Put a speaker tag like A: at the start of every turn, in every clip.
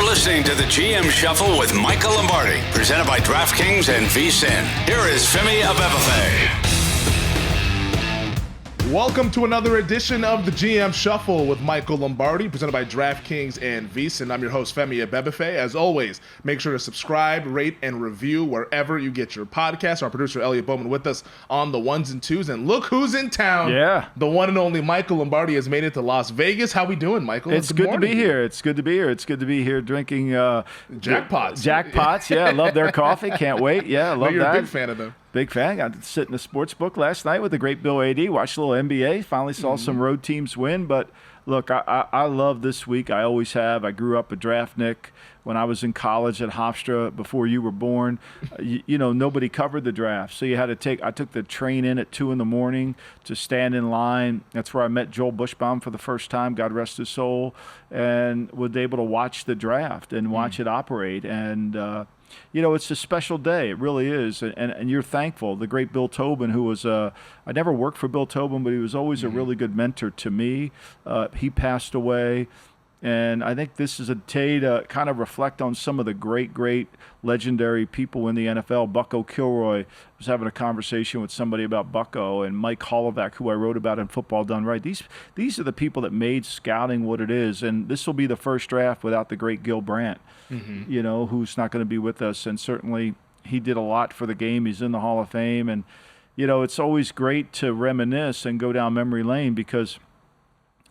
A: listening to the GM Shuffle with Michael Lombardi, presented by DraftKings and VSiN. Here is Femi Abebefe.
B: Welcome to another edition of the GM Shuffle with Michael Lombardi, presented by DraftKings and VSiN. I'm your host, Femi Abebefe. As always, make sure to subscribe, rate, and review wherever you get your podcasts. Our producer, Elliot Bowman, with us on the ones and twos. And look who's in town.
C: Yeah.
B: The one and only Michael Lombardi has made it to Las Vegas. How we doing, Michael?
C: It's good to be here. It's good to be here. It's good to be here drinking
B: Jackpots.
C: Jackpots, yeah. I love their coffee. Can't wait. Yeah, I love
B: You're
C: that.
B: a big fan of them.
C: Big fan. Got to sit in the sports book last night with the great Bill A.D. Watched a little NBA. Finally saw some road teams win. But, look, I love this week. I always have. I grew up a draftnik when I was in college at Hofstra before you were born. You know, nobody covered the draft. So you had to take – I took the train in at 2 in the morning to stand in line. That's where I met Joel Bushbaum for the first time, God rest his soul, and was able to watch the draft and watch it operate. And you know, it's a special day. It really is. And you're thankful. The great Bill Tobin, who was I never worked for Bill Tobin, but he was always a really good mentor to me. He passed away. And I think this is a day to kind of reflect on some of the great legendary people in the NFL. Bucko Kilroy. I was having a conversation with somebody about Bucko, and Mike Holloway, who I wrote about in Football Done Right. These are the people that made scouting what it is. And this will be the first draft without the great Gil Brandt, you know, who's not going to be with us. And certainly he did a lot for the game. He's in the Hall of Fame. And, you know, it's always great to reminisce and go down memory lane, because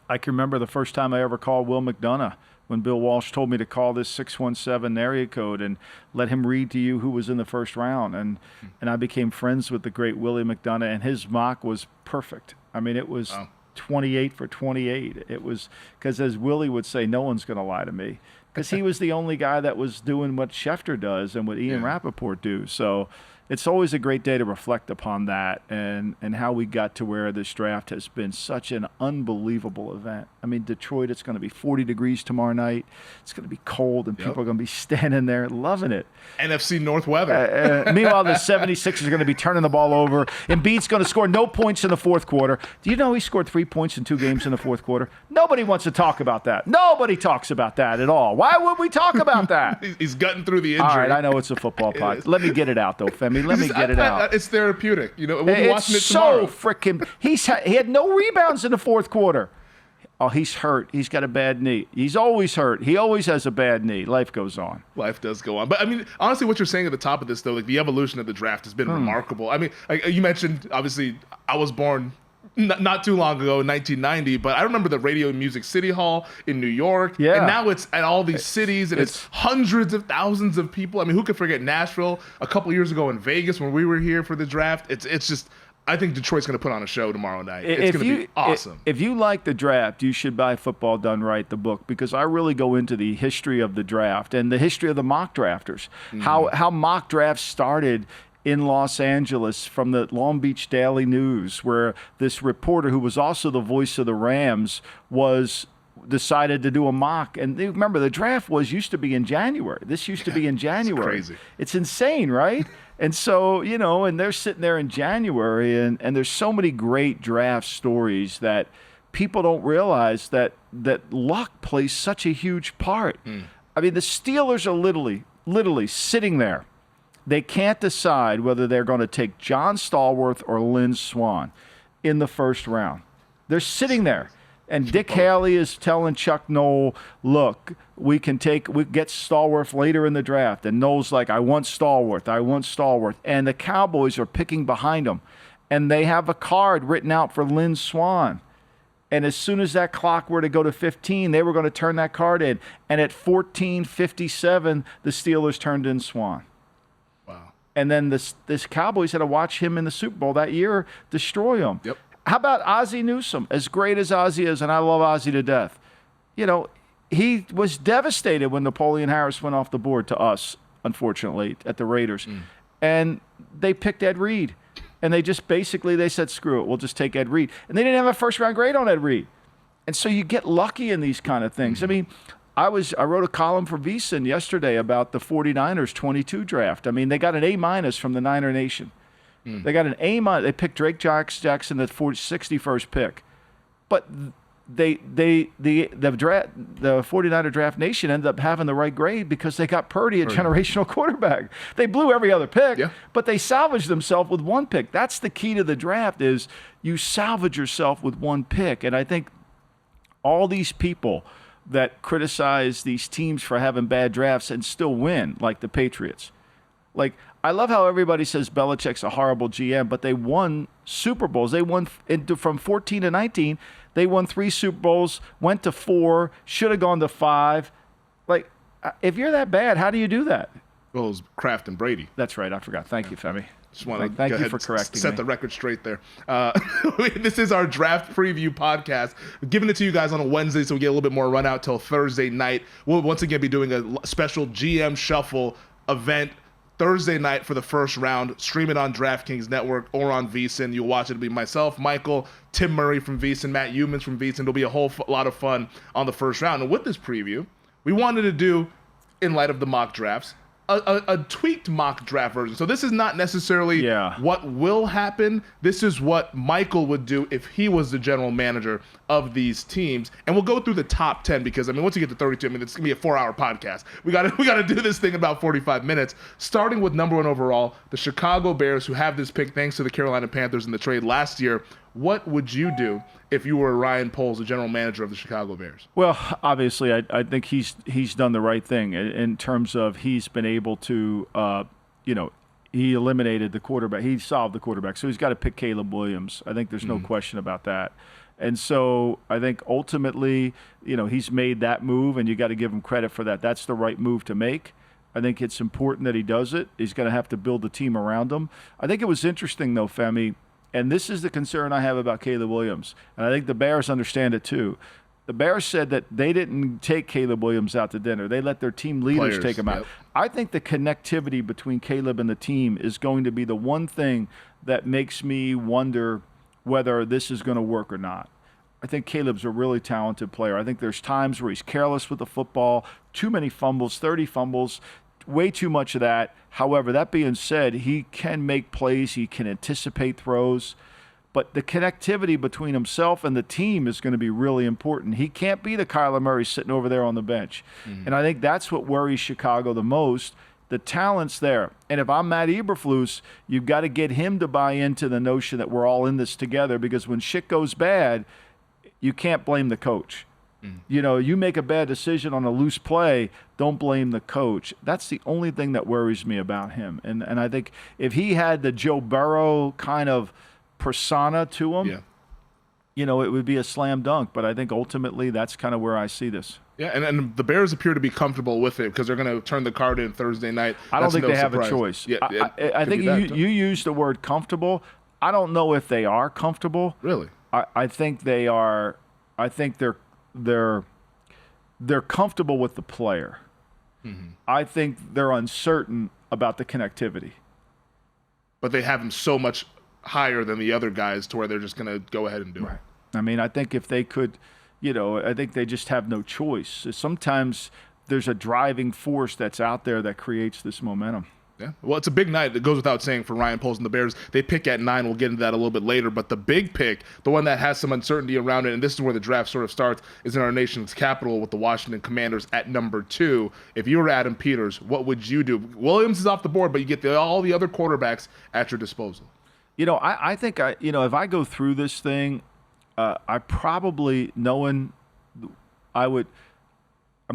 C: I can remember the first time I ever called Will McDonough when Bill Walsh told me to call this 617 area code and let him read to you who was in the first round. And I became friends with the great Willie McDonough, and his mock was perfect. I mean, it was 28 for 28. It was because, as Willie would say, no one's going to lie to me, because he was the only guy that was doing what Schefter does and what Ian Rappaport do. So it's always a great day to reflect upon that and how we got to where this draft has been such an unbelievable event. I mean, Detroit, it's going to be 40 degrees tomorrow night. It's going to be cold, and people are going to be standing there loving it.
B: NFC North weather.
C: Meanwhile, the 76ers are going to be turning the ball over. Embiid's going to score no points in the fourth quarter. Do you know he scored 3 points in 2 games in the fourth quarter? Nobody wants to talk about that. Nobody talks about that at all. Why would we talk about that?
B: He's gutting through the injury.
C: All right, I know it's a football podcast. Let me get it out, though, Femi. Let me get it out.
B: It's therapeutic. You know, we'll be watching it
C: It's
B: tomorrow.
C: so freaking. He had no rebounds in the fourth quarter. Oh, he's hurt. He's got a bad knee. He's always hurt. He always has a bad knee. Life goes on.
B: Life does go on. But, I mean, honestly, what you're saying at the top of this, though, like the evolution of the draft has been remarkable. I mean, like you mentioned, obviously, I was born not too long ago, in 1990, but I remember the Radio Music City Hall in New York.
C: Yeah.
B: And now it's at all these cities, and it's hundreds of thousands of people. I mean, who could forget Nashville a couple years ago in Vegas when we were here for the draft? It's just, I think Detroit's going to put on a show tomorrow night. It's going to be awesome.
C: If you like the draft, you should buy Football Done Right, the book, because I really go into the history of the draft and the history of the mock drafters, how mock drafts started in Los Angeles from the Long Beach Daily News, where this reporter, who was also the voice of the Rams, decided to do a mock. And remember, the draft used to be in January. This used to be in January.
B: It's crazy.
C: It's insane, right? And so, you know, and they're sitting there in January, and there's so many great draft stories that people don't realize that luck plays such a huge part. I mean, the Steelers are literally sitting there. They can't decide whether they're going to take John Stallworth or Lynn Swann in the first round. They're sitting there. And Dick Haley is telling Chuck Noll, look, we get Stallworth later in the draft. And Noll's like, I want Stallworth. And the Cowboys are picking behind them. And they have a card written out for Lynn Swann. And as soon as that clock were to go to 15, they were going to turn that card in. And at 14:57, the Steelers turned in Swann. And then this Cowboys had to watch him in the Super Bowl that year destroy him.
B: Yep.
C: How about Ozzie Newsome? As great as Ozzie is, and I love Ozzie to death, you know, he was devastated when Napoleon Harris went off the board to us, unfortunately, at the Raiders. And they picked Ed Reed. And they just they said, screw it, we'll just take Ed Reed. And they didn't have a first-round grade on Ed Reed. And so you get lucky in these kind of things. I mean, I wrote a column for VSiN yesterday about the 49ers 22 draft. I mean, they got an A- from the Niner Nation. They got an A-. They picked Drake Jackson at 61st pick. But the 49er draft nation ended up having the right grade because they got Purdy, a generational quarterback. They blew every other pick, but they salvaged themselves with one pick. That's the key to the draft, is you salvage yourself with one pick. And I think all these people that criticize these teams for having bad drafts and still win, like the Patriots. Like, I love how everybody says Belichick's a horrible GM, but they won Super Bowls. They won from 14 to 19. They won 3 Super Bowls, went to 4, should have gone to 5. Like, if you're that bad, how do you do that?
B: Well, it was Kraft and Brady.
C: That's right. I forgot. Thank you, Femi.
B: Just want to
C: thank you for correcting
B: set
C: me.
B: the record straight there. This is our draft preview podcast. We're giving it to you guys on a Wednesday, so we get a little bit more run out till Thursday night. We'll once again be doing a special GM Shuffle event Thursday night for the first round. Stream it on DraftKings Network or on VSiN. You'll watch it. It'll be myself, Michael, Tim Murray from VSiN, Matt Humans from VSiN. It'll be a whole lot of fun on the first round. And with this preview, we wanted to do, in light of the mock drafts, a tweaked mock draft version. So this is not necessarily what will happen. This is what Michael would do if he was the general manager of these teams. And we'll go through the top 10 because, I mean, once you get to 32, I mean, it's going to be a 4-hour podcast. We got to do this thing in about 45 minutes, starting with number 1 overall, the Chicago Bears, who have this pick thanks to the Carolina Panthers in the trade last year. What would you do if you were Ryan Poles, the general manager of the Chicago Bears?
C: Well, obviously, I think he's done the right thing in terms of he's been able to, he eliminated the quarterback. He solved the quarterback. So he's got to pick Caleb Williams. I think there's no question about that. And so I think ultimately, he's made that move, and you got to give him credit for that. That's the right move to make. I think it's important that he does it. He's going to have to build a team around him. I think it was interesting, though, Femi, and this is the concern I have about Caleb Williams, and I think the Bears understand it too. The Bears said that they didn't take Caleb Williams out to dinner. They let their team leaders take him out. I think the connectivity between Caleb and the team is going to be the one thing that makes me wonder whether this is going to work or not. I think Caleb's a really talented player. I think there's times where he's careless with the football, too many fumbles, 30 fumbles, way too much of that. However, that being said, he can make plays. He can anticipate throws. But the connectivity between himself and the team is going to be really important. He can't be the Kyler Murray sitting over there on the bench. And I think that's what worries Chicago the most. The talent's there. And if I'm Matt Eberflus, you've got to get him to buy into the notion that we're all in this together, because when shit goes bad, you can't blame the coach. You make a bad decision on a loose play, don't blame the coach. That's the only thing that worries me about him. And I think if he had the Joe Burrow kind of persona to him, it would be a slam dunk. But I think ultimately that's kind of where I see this.
B: Yeah, and the Bears appear to be comfortable with it because they're going to turn the card in Thursday night.
C: I don't think they have a choice. Yeah, I think you used the word comfortable. I don't know if they are comfortable.
B: Really?
C: I think they are. I think they're comfortable with the player. I think they're uncertain about the connectivity.
B: But they have him so much higher than the other guys to where they're just going to go ahead and do it.
C: I mean, I think if they could, I think they just have no choice. Sometimes there's a driving force that's out there that creates this momentum.
B: Yeah, well, it's a big night. It goes without saying for Ryan Poles and the Bears. They pick at 9. We'll get into that a little bit later. But the big pick, the one that has some uncertainty around it, and this is where the draft sort of starts, is in our nation's capital with the Washington Commanders at number 2. If you were Adam Peters, what would you do? Williams is off the board, but you get all the other quarterbacks at your disposal.
C: I think if I go through this thing, I probably I'm going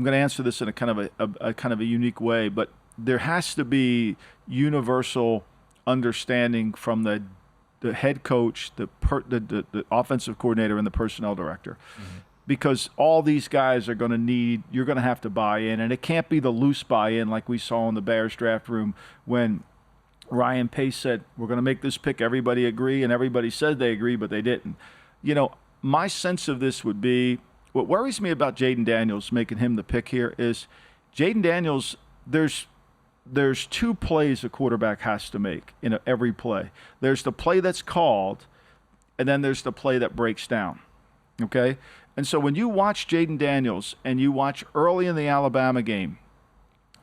C: to answer this in a kind of a unique way, but there has to be universal understanding from the head coach, the offensive coordinator, and the personnel director, because all these guys are going to you're going to have to buy in, and it can't be the loose buy-in like we saw in the Bears draft room when Ryan Pace said, we're going to make this pick, everybody agree, and everybody said they agree, but they didn't. My sense of this would be, what worries me about Jaden Daniels making him the pick here is Jaden Daniels, there's 2 plays a quarterback has to make in every play. There's the play that's called, and then there's the play that breaks down, okay? And so when you watch Jaden Daniels and you watch early in the Alabama game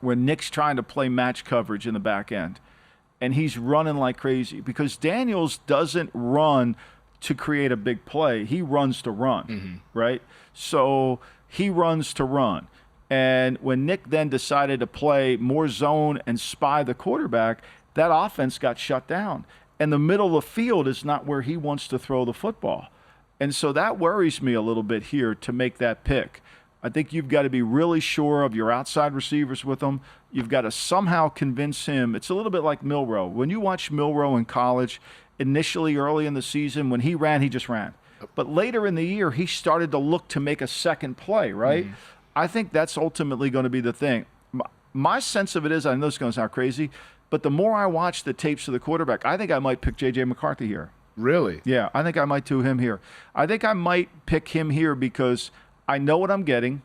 C: when Nick's trying to play match coverage in the back end, and he's running like crazy because Daniels doesn't run to create a big play. He runs to run, right? So he runs to run. And when Nick then decided to play more zone and spy the quarterback, that offense got shut down. And the middle of the field is not where he wants to throw the football. And so that worries me a little bit here to make that pick. I think you've got to be really sure of your outside receivers with him. You've got to somehow convince him. It's a little bit like Milroe. When you watch Milroe in college, initially early in the season, when he ran, he just ran. But later in the year, he started to look to make a second play, right? I think that's ultimately going to be the thing. My sense of it is, I know this is going to sound crazy, but the more I watch the tapes of the quarterback, I think I might pick J.J. McCarthy here.
B: Really?
C: Yeah, I think I might do him here. I think I might pick him here because I know what I'm getting.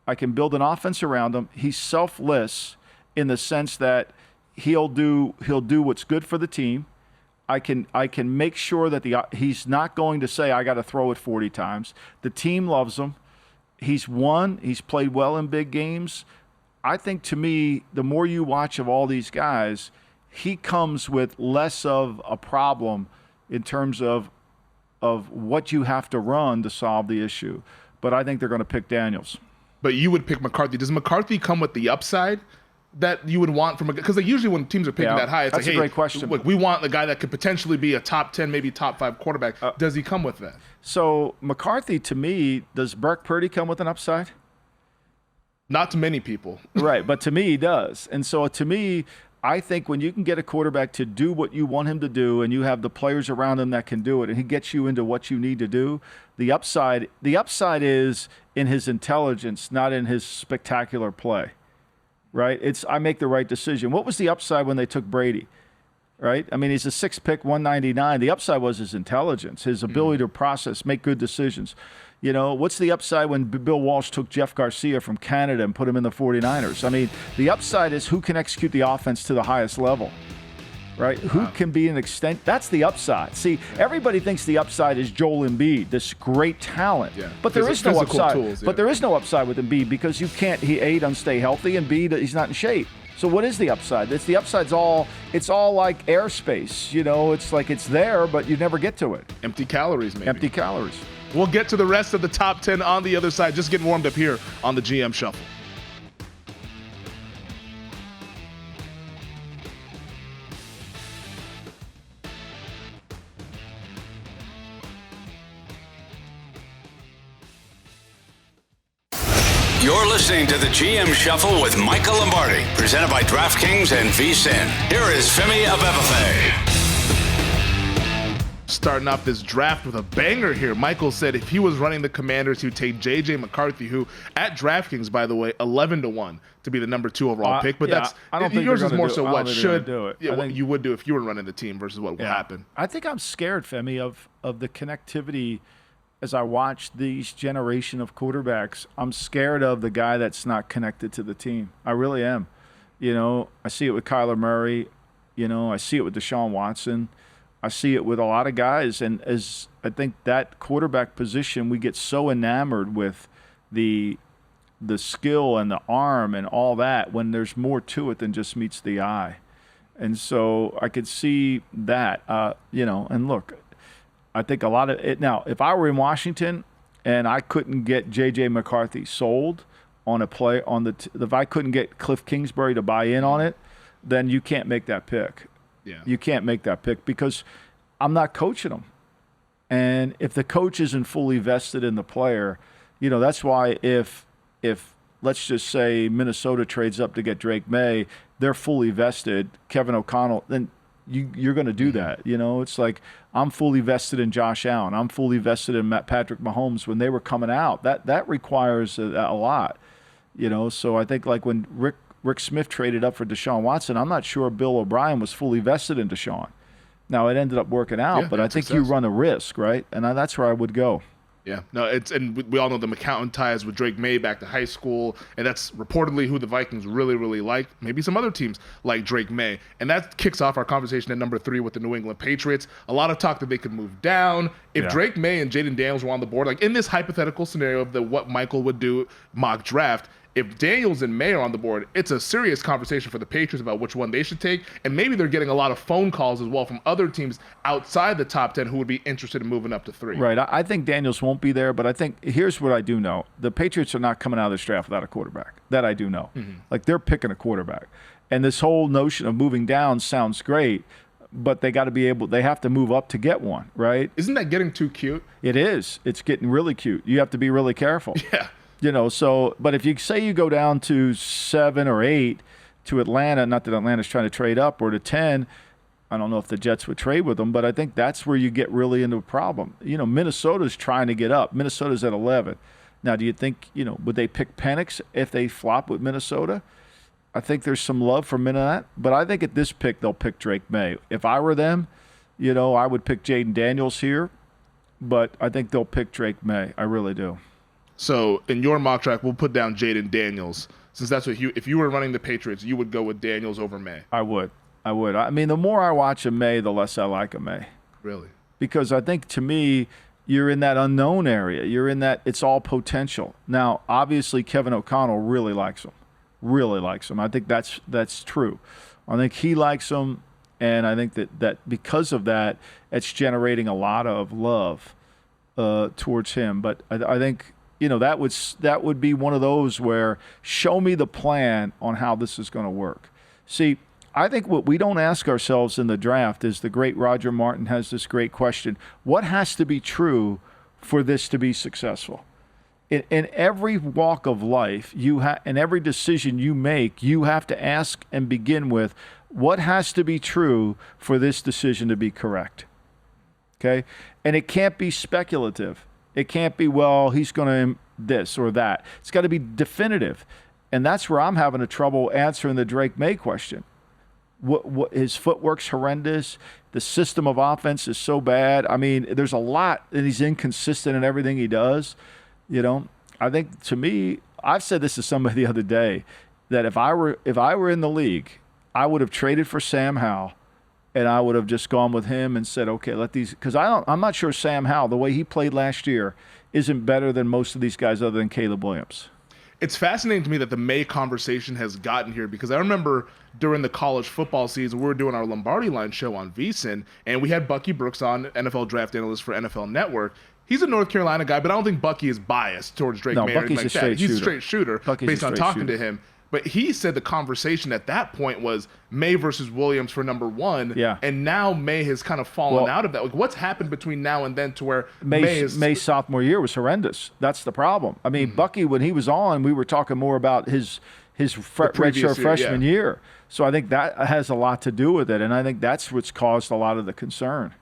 C: I can build an offense around him. He's selfless in the sense that he'll do what's good for the team. I can make sure that he's not going to say I got to throw it 40 times. The team loves him. He's won. He's played well in big games. I think, to me, the more you watch of all these guys, he comes with less of a problem in terms of what you have to run to solve the issue. But I think they're going to pick Daniels.
B: But you would pick McCarthy. Does McCarthy come with the upside that you would want from a – because usually when teams are picking that high, it's
C: that's
B: like,
C: a great question.
B: Look, we want the guy that could potentially be a top 10, maybe top 5 quarterback. Does he come with that?
C: So McCarthy, to me, does Brock Purdy come with an upside?
B: Not to many people.
C: Right, but to me, he does. And so to me, I think when you can get a quarterback to do what you want him to do and you have the players around him that can do it and he gets you into what you need to do, the upside is in his intelligence, not in his spectacular play. Right? I make the right decision. What was the upside when they took Brady? Right? I mean, he's a 6th pick, 199. The upside was his intelligence, his ability to process, make good decisions. You know, what's the upside when Bill Walsh took Jeff Garcia from Canada and put him in the 49ers? I mean, the upside is who can execute the offense to the highest level. Right? Who can be an extent? That's the upside. See, everybody thinks the upside is Joel Embiid, this great talent. Yeah. But there is no upside. Tools, yeah. But there is no upside with Embiid because you can't. A, doesn't stay healthy, and B, he's not in shape. So what is the upside? The upside's all like airspace. You know, it's like it's there, but you never get to it.
B: Empty calories, maybe.
C: Empty calories.
B: We'll get to the rest of the top 10 on the other side. Just getting warmed up here on the GM Shuffle.
A: You're listening to the GM Shuffle with Michael Lombardi, presented by DraftKings and VSiN. Here is Femi Abebefe.
B: Starting off this draft with a banger here. Michael said if he was running the Commanders, he would take J.J. McCarthy, who at DraftKings, by the way, 11-1 to be the number 2 overall pick. But
C: I don't think
B: yours is more so what should
C: do it.
B: What you would do if you were running the team versus what will happen.
C: I think I'm scared, Femi, of the connectivity. As I watch these generation of quarterbacks, I'm scared of the guy that's not connected to the team. I really am. You know, I see it with Kyler Murray. You know, I see it with Deshaun Watson. I see it with a lot of guys. And as I think that quarterback position, we get so enamored with the skill and the arm and all that when there's more to it than just meets the eye. And so I could see that, you know, and look, I think a lot of it. Now, if I were in Washington and I couldn't get J.J. McCarthy sold on a play if I couldn't get Cliff Kingsbury to buy in on it, then you can't make that pick.
B: Yeah.
C: You can't make that pick because I'm not coaching them. And if the coach isn't fully vested in the player, you know, that's why if let's just say Minnesota trades up to get Drake May, they're fully vested, Kevin O'Connell, then you're going to do that. You know, it's like I'm fully vested in Josh Allen. I'm fully vested in Patrick Mahomes when they were coming out. That requires a lot, you know. So I think like when Rick Smith traded up for Deshaun Watson, I'm not sure Bill O'Brien was fully vested in Deshaun. Now, it ended up working out, but I think you run a risk, right? And that's where I would go.
B: Yeah, no, and we all know the McCown ties with Drake May back to high school, and that's reportedly who the Vikings really, really like. Maybe some other teams like Drake May, and that kicks off our conversation at number 3 with the New England Patriots. A lot of talk that they could move down if Drake May and Jaden Daniels were on the board. Like in this hypothetical scenario of what Michael would do mock draft, if Daniels and May are on the board, it's a serious conversation for the Patriots about which one they should take. And maybe they're getting a lot of phone calls as well from other teams outside the top 10 who would be interested in moving up to 3.
C: Right. I think Daniels won't be there, but I think here's what I do know. The Patriots are not coming out of this draft without a quarterback. That I do know. Like, they're picking a quarterback. And this whole notion of moving down sounds great, but they have to move up to get one, right?
B: Isn't that getting too cute?
C: It is. It's getting really cute. You have to be really careful.
B: Yeah.
C: But if you say you go down to 7 or 8 to Atlanta, not that Atlanta's trying to trade up, or to 10, I don't know if the Jets would trade with them, but I think that's where you get really into a problem. Minnesota's trying to get up. Minnesota's at 11. Now, do you think, would they pick Penix if they flop with Minnesota? I think there's some love for Minnesota, but I think at this pick, they'll pick Drake May. If I were them, I would pick Jaden Daniels here, but I think they'll pick Drake May. I really do.
B: So in your mock draft, we'll put down Jaden Daniels, since that's what if you were running the Patriots, you would go with Daniels over May.
C: I would. I mean, the more I watch a May, the less I like a May.
B: Really?
C: Because I think, to me, you're in that unknown area. You're in that it's all potential. Now, obviously, Kevin O'Connell really likes him. Really likes him. I think that's true. I think he likes him, and I think that because of that, it's generating a lot of love towards him. But I think that would be one of those where show me the plan on how this is going to work. See, I think what we don't ask ourselves in the draft is the great Roger Martin has this great question: what has to be true for this to be successful? In every walk of life, in every decision you make, you have to ask and begin with, what has to be true for this decision to be correct? Okay? And it can't be speculative. It can't be, well, he's going to this or that. It's got to be definitive. And that's where I'm having a trouble answering the Drake May question. What his footwork's horrendous. The system of offense is so bad. I mean, there's a lot, and he's inconsistent in everything he does. I think, to me, I've said this to somebody the other day, that if I were in the league, I would have traded for Sam Howell, and I would have just gone with him and said, okay, because I'm not sure Sam Howell, the way he played last year, isn't better than most of these guys other than Caleb Williams.
B: It's fascinating to me that the May conversation has gotten here, because I remember during the college football season, we were doing our Lombardi line show on VSiN, and we had Bucky Brooks on, NFL draft analyst for NFL Network. He's a North Carolina guy, but I don't think Bucky is biased towards Drake May.
C: Bucky's a straight
B: He's
C: shooter.
B: a straight shooter based on talking to him. But he said the conversation at that point was May versus Williams for number 1.
C: Yeah.
B: And now May has kind of fallen out of that. Like, what's happened between now and then to where
C: May's sophomore year was horrendous. That's the problem. I mean, Bucky, when he was on, we were talking more about his redshirt freshman year. So I think that has a lot to do with it, and I think that's what's caused a lot of the concern.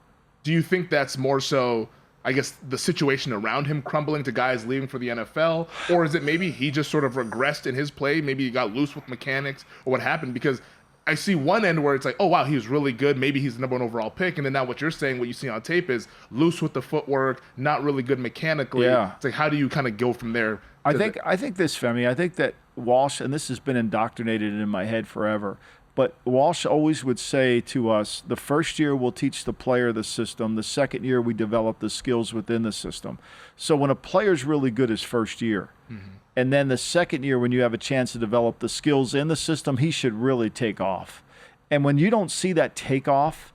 B: Do you think that's more so, I guess, the situation around him crumbling to guys leaving for the NFL? Or is it maybe he just sort of regressed in his play? Maybe he got loose with mechanics, or what happened? Because I see one end where it's like, oh, wow, he was really good. Maybe he's the number 1 overall pick. And then now what you're saying, what you see on tape is loose with the footwork, not really good mechanically.
C: Yeah.
B: It's like, how do you kind of go from there?
C: I think this, Femi, I think that Walsh, and this has been indoctrinated in my head forever, but Walsh always would say to us, the first year we'll teach the player the system. The second year we develop the skills within the system. So when a player's really good his first year, and then the second year when you have a chance to develop the skills in the system, he should really take off. And when you don't see that take off,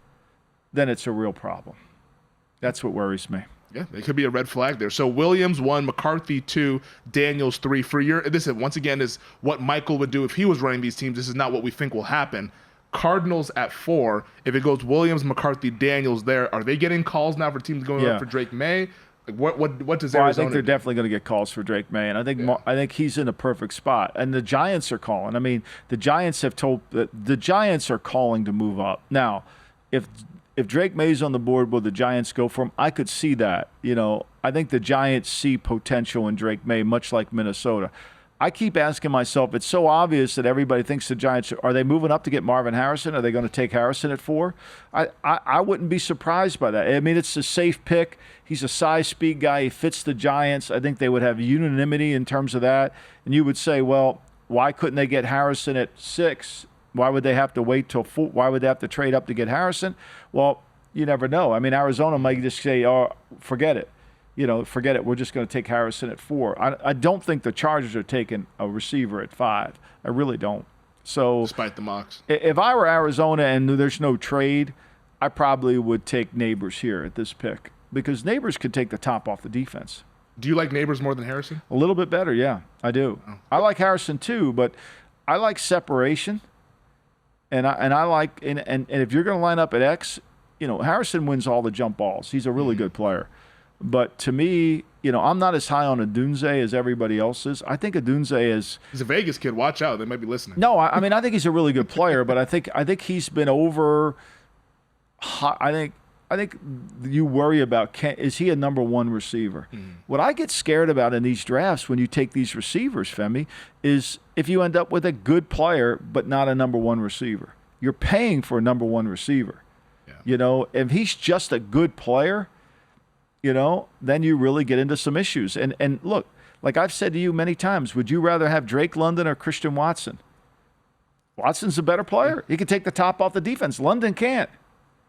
C: then it's a real problem. That's what worries me.
B: Yeah, it could be a red flag there. So Williams 1, McCarthy 2, Daniels 3. For your, this once again is what Michael would do if he was running these teams. This is not what we think will happen. Cardinals at 4. If it goes Williams, McCarthy, Daniels there, are they getting calls now for teams going up for Drake May? Like what does Arizona
C: I think they're definitely going to get calls for Drake May, and I think he's in a perfect spot. And the Giants are calling. I mean, the Giants have told the Giants are calling to move up. Now, if Drake May's on the board, will the Giants go for him? I could see that. I think the Giants see potential in Drake May, much like Minnesota. I keep asking myself, it's so obvious that everybody thinks the Giants, are they moving up to get Marvin Harrison? Are they going to take Harrison at 4? I wouldn't be surprised by that. I mean, it's a safe pick. He's a size, speed guy. He fits the Giants. I think they would have unanimity in terms of that. And you would say, well, why couldn't they get Harrison at 6? Why would they have to wait till 4? Why would they have to trade up to get Harrison? Well, you never know. I mean, Arizona might just say, oh, forget it. forget it. We're just going to take Harrison at 4. I don't think the Chargers are taking a receiver at 5. I really don't. So
B: despite the mocks,
C: if I were Arizona and there's no trade, I probably would take Neighbors here at this pick because Neighbors could take the top off the defense.
B: Do you like Neighbors more than Harrison?
C: A little bit better, yeah, I do. Oh. I like Harrison too, but I like separation, and I like and if you're going to line up at X, Harrison wins all the jump balls. He's a really good player. But to me, I'm not as high on Odunze as everybody else is. I think Odunze is.
B: He's a Vegas kid. Watch out; they might be listening.
C: No, I mean I think he's a really good player, but I think he's been over. I think you worry about is he a number 1 receiver? Mm-hmm. What I get scared about in these drafts when you take these receivers, Femi, is if you end up with a good player but not a number 1 receiver. You're paying for a number 1 receiver. Yeah. If he's just a good player. Then you really get into some issues. And look, like I've said to you many times, would you rather have Drake London or Christian Watson? Watson's a better player. He can take the top off the defense. London can't.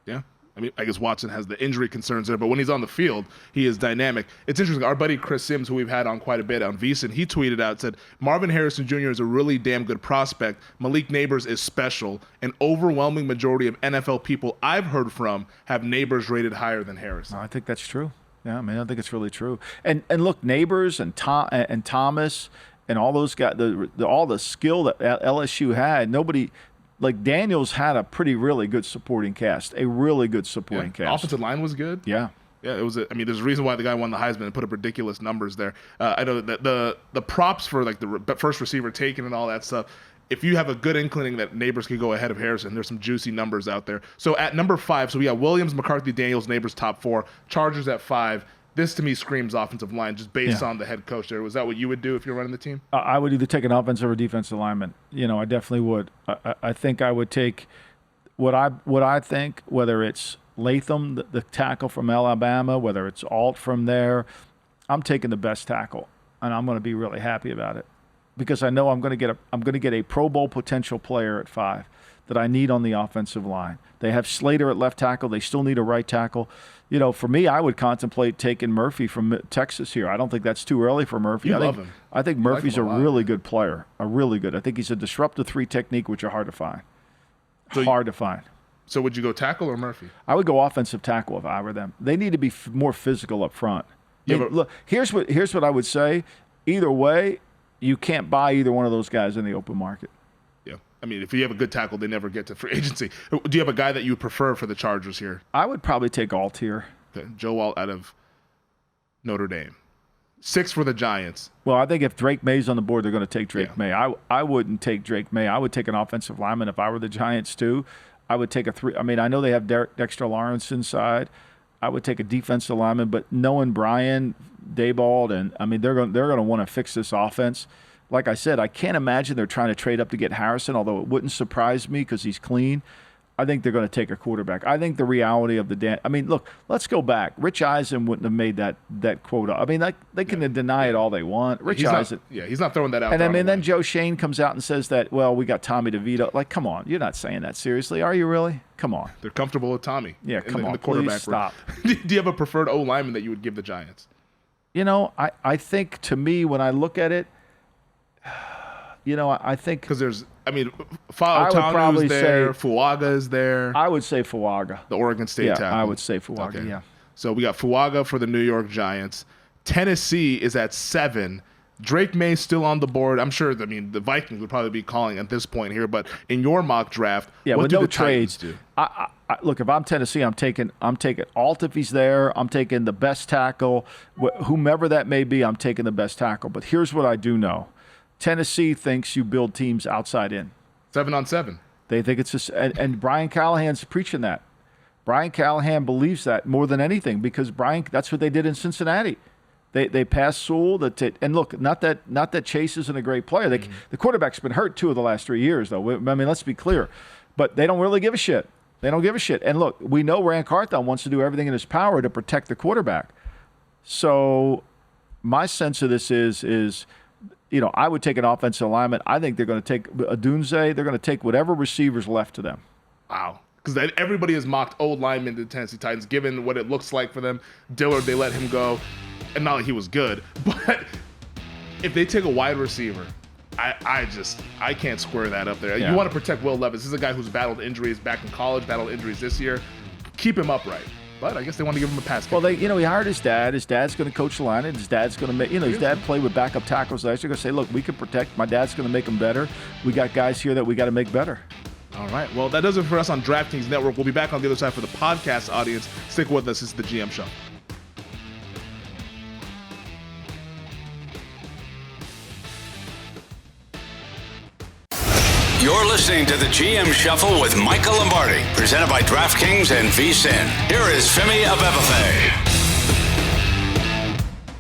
B: Yeah. I mean, I guess Watson has the injury concerns there, but when he's on the field, he is dynamic. It's interesting. Our buddy Chris Sims, who we've had on quite a bit on VSiN, he tweeted out, said, Marvin Harrison Jr. is a really damn good prospect. Malik Neighbors is special. An overwhelming majority of NFL people I've heard from have Neighbors rated higher than Harrison.
C: I think that's true. Yeah, I mean, I think it's really true. And look, Neighbors and Thomas and all those guys, all the skill that LSU had, nobody – like Daniels had a really good supporting cast, a really good supporting cast.
B: Offensive line was good.
C: Yeah.
B: Yeah, it was. There's a reason why the guy won the Heisman and put up ridiculous numbers there. I know that the props for like the first receiver taken and all that stuff. If you have a good inclining that Neighbors could go ahead of Harrison, there's some juicy numbers out there. So at number 5, so we got Williams, McCarthy, Daniels, Neighbors top 4, Chargers at 5. This to me screams offensive line just based on the head coach there. Was that what you would do if you're running the team?
C: I would either take an offensive or defensive lineman. I definitely would. I think I would take what I think, whether it's Latham, the tackle from Alabama, whether it's Alt from there. I'm taking the best tackle, and I'm going to be really happy about it because I know I'm going to get a Pro Bowl potential player at 5 that I need on the offensive line. They have Slater at left tackle. They still need a right tackle. For me, I would contemplate taking Murphy from Texas here. I don't think that's too early for Murphy. I think Murphy's a really good player, a really good. I think he's a disruptive 3 technique, which are hard to find.
B: So would you go tackle or Murphy?
C: I would go offensive tackle if I were them. They need to be more physical up front. Look, here's what I would say. Either way, you can't buy either one of those guys in the open market.
B: I mean, if you have a good tackle, they never get to free agency. Do you have a guy that you would prefer for the Chargers here?
C: I would probably take Alt here.
B: Okay. Joe Alt out of Notre Dame. 6 for the Giants.
C: Well, I think if Drake May's on the board, they're going to take Drake May. I wouldn't take Drake May. I would take an offensive lineman if I were the Giants too. I would take a 3. I mean, I know they have Dexter Lawrence inside. I would take a defensive lineman, but knowing Brian Daboll, and I mean, they're going to want to fix this offense. Like I said, I can't imagine they're trying to trade up to get Harrison, although it wouldn't surprise me because he's clean. I think they're going to take a quarterback. I think the reality of look, let's go back. Rich Eisen wouldn't have made that quota. I mean, they can deny it all they want. Rich Eisen.
B: He's not throwing that out.
C: And then Joe Shane comes out and says that, well, we got Tommy DeVito. Like, come on. You're not saying that seriously. Are you really? Come on.
B: They're comfortable with Tommy.
C: Yeah, come on.
B: The quarterback.
C: Please stop.
B: Do you have a preferred O-lineman that you would give the Giants?
C: I think to me, when I look at it, I think
B: because there's, Fa'atanu's there, Fuaga is there.
C: I would say Fuaga,
B: the Oregon State tackle.
C: I would say Fuaga. Okay. Yeah.
B: So we got Fuaga for the New York Giants. Tennessee is at 7. Drake May still on the board. I'm sure. The Vikings would probably be calling at this point here. But in your mock draft, what do the Titans do?
C: Look, if I'm Tennessee, I'm taking Alt if he's there. I'm taking the best tackle, whomever that may be. I'm taking the best tackle. But here's what I do know. Tennessee thinks you build teams outside in.
B: 7-on-7.
C: They think it's just, and Brian Callahan's preaching that. Brian Callahan believes that more than anything because that's what they did in Cincinnati. They passed Sewell. And look, not that Chase isn't a great player. The quarterback's been hurt 2 of the last 3 years, though. I mean, let's be clear. But they don't really give a shit. They don't give a shit. And look, we know Rand Carthon wants to do everything in his power to protect the quarterback. So my sense of this is I would take an offensive lineman. I think they're going to take Odunze. They're going to take whatever receivers left to them.
B: Wow. Because everybody has mocked old linemen to the Tennessee Titans, given what it looks like for them. Dillard, they let him go. and not like he was good, but if they take a wide receiver, I can't square that up there.
C: Yeah.
B: You want to protect Will Levis. This is a guy who's battled injuries back in college, battled injuries this year. Keep him upright. But I guess they want to give him a pass.
C: Well, he hired his dad. His dad's going to coach the line, and his dad's going to make, his dad played with backup tackles last year. Going to say, look, we can protect. My dad's going to make them better. We got guys here that we got to make better.
B: All right. Well, that does it for us on DraftKings Network. We'll be back on the other side for the podcast audience. Stick with us. It's the GM Show.
A: You're listening to the GM Shuffle with Michael Lombardi, presented by DraftKings and VSiN. Here is Femi Abebefe.